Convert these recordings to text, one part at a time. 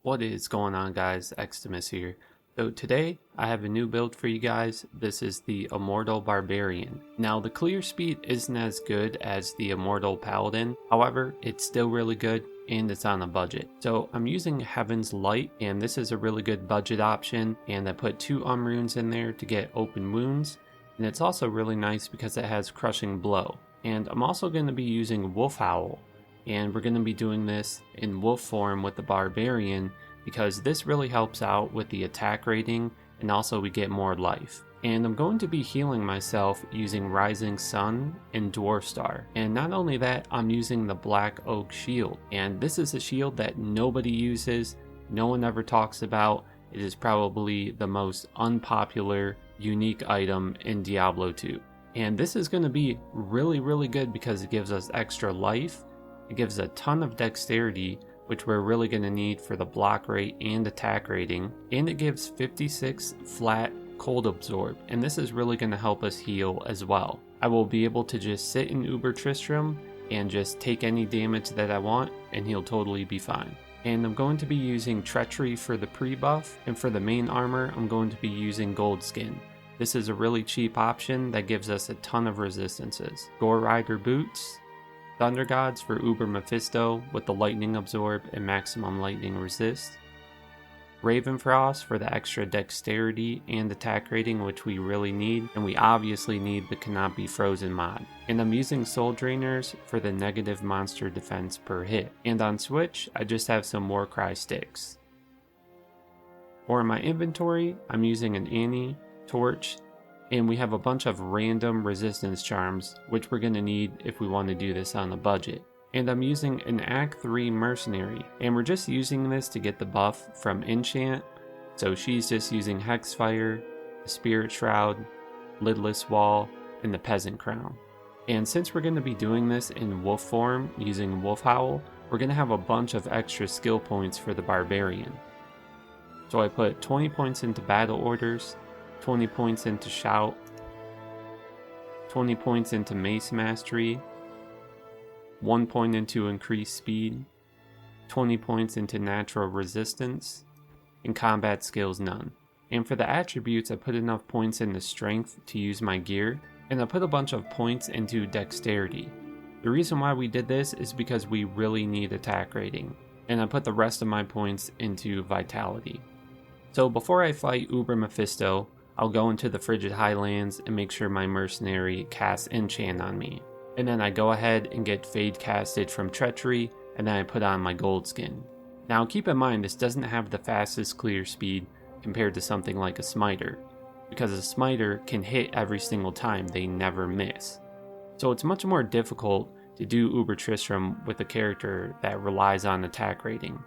What is going on, guys? Xtimus here. So today I have a new build for you guys. This is the Immortal Barbarian. Now the clear speed isn't as good as the Immortal Paladin, however it's still really good and it's on a budget. So I'm using Heaven's Light, and this is a really good budget option, and I put 2 runes in there to get open wounds, and it's also really nice because it has Crushing Blow. And I'm also going to be using Wolfhowl, and we're going to be doing this in wolf form with the Barbarian because this really helps out with the attack rating, and also we get more life. And I'm going to be healing myself using Rising Sun and Dwarf Star. And not only that, I'm using the Blackoak shield, and this is a shield that nobody uses, no one ever talks about. It is probably the most unpopular unique item in Diablo 2. And this is going to be really good because it gives us extra life. It gives a ton of dexterity, which we're really going to need for the block rate and attack rating, and it gives 56 flat cold absorb, and this is really going to help us heal as well. I will be able to just sit in Uber Tristram and just take any damage that I want, and he'll totally be fine. And I'm going to be using Treachery for the pre-buff, and for the main armor I'm going to be using Goldskin. This is a really cheap option that gives us a ton of resistances. Gore Rider boots, Thunder Gods for Uber Mephisto with the lightning absorb and maximum lightning resist, Ravenfrost for the extra dexterity and attack rating, which we really need, and we obviously need the Cannot Be Frozen mod. And I'm using Soul Drainers for the negative monster defense per hit. And on Switch, I just have some Warcry sticks. For my inventory, I'm using an Annie, Torch, and we have a bunch of random resistance charms, which we're going to need if we want to do this on a budget. And I'm using an Act 3 Mercenary, and we're just using this to get the buff from Enchant, so she's just using Hexfire, the Spirit Shroud, Lidless Wall, and the Peasant Crown. And since we're going to be doing this in wolf form using Wolfhowl, we're going to have a bunch of extra skill points for the Barbarian. So I put 20 points into Battle Orders, 20 points into Shout, 20 points into Mace Mastery, 1 point into Increased Speed, 20 points into Natural Resistance, and Combat Skills none. And for the attributes, I put enough points into Strength to use my gear, and I put a bunch of points into Dexterity. The reason why we did this is because we really need attack rating, and I put the rest of my points into Vitality. So before I fight Uber Mephisto, I'll go into the Frigid Highlands and make sure my mercenary casts Enchant on me. And then I go ahead and get Fade casted from Treachery, and then I put on my Goldskin. Now keep in mind, this doesn't have the fastest clear speed compared to something like a Smiter, because a Smiter can hit every single time, they never miss. So it's much more difficult to do Uber Tristram with a character that relies on attack rating.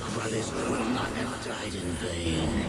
brothers will not have died in vain.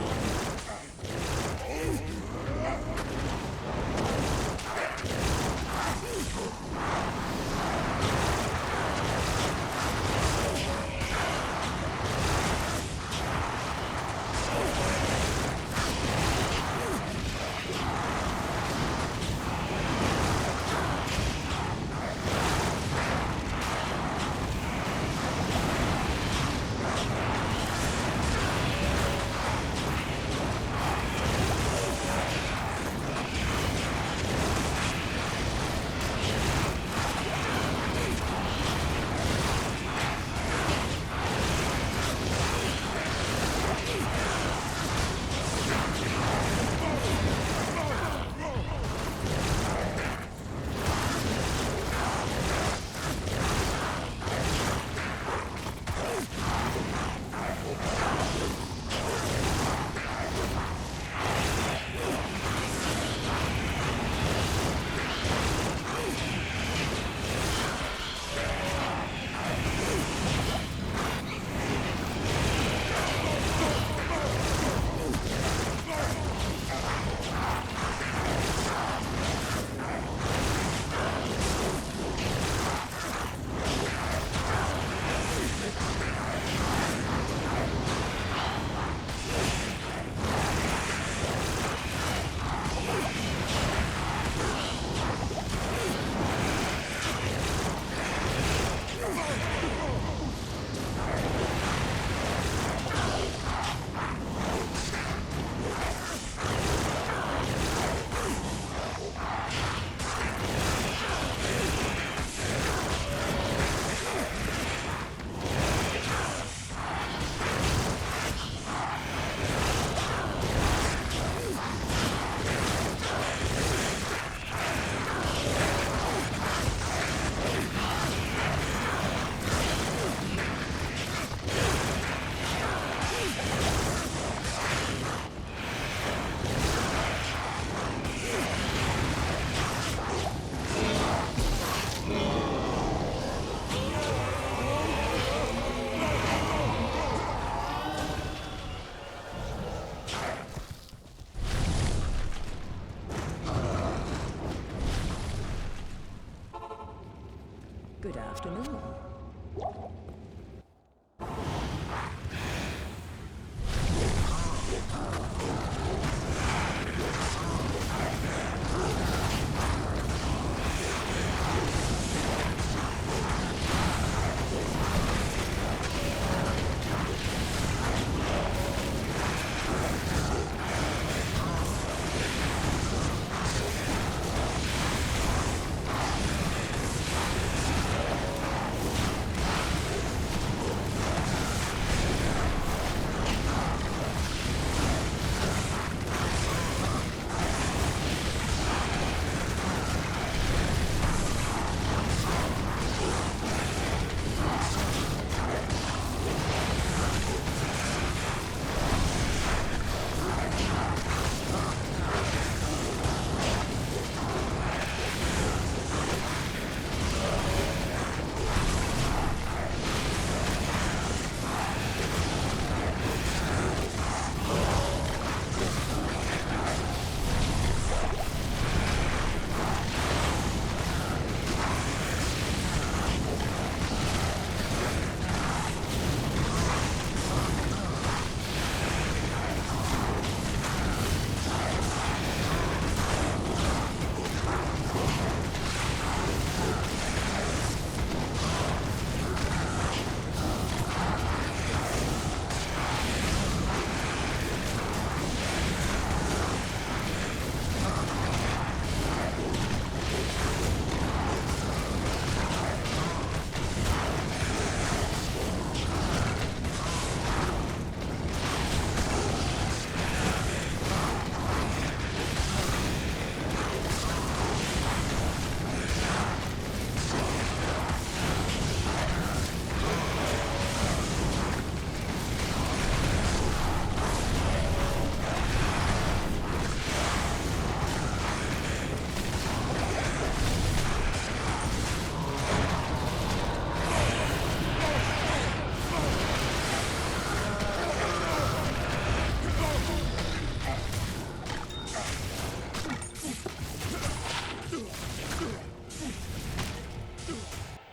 Good afternoon.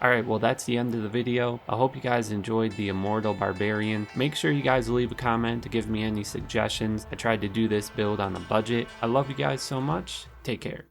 Alright, well that's the end of the video. I hope you guys enjoyed the Immortal Barbarian. Make sure you guys leave a comment to give me any suggestions. I tried to do this build on a budget. I love you guys so much. Take care.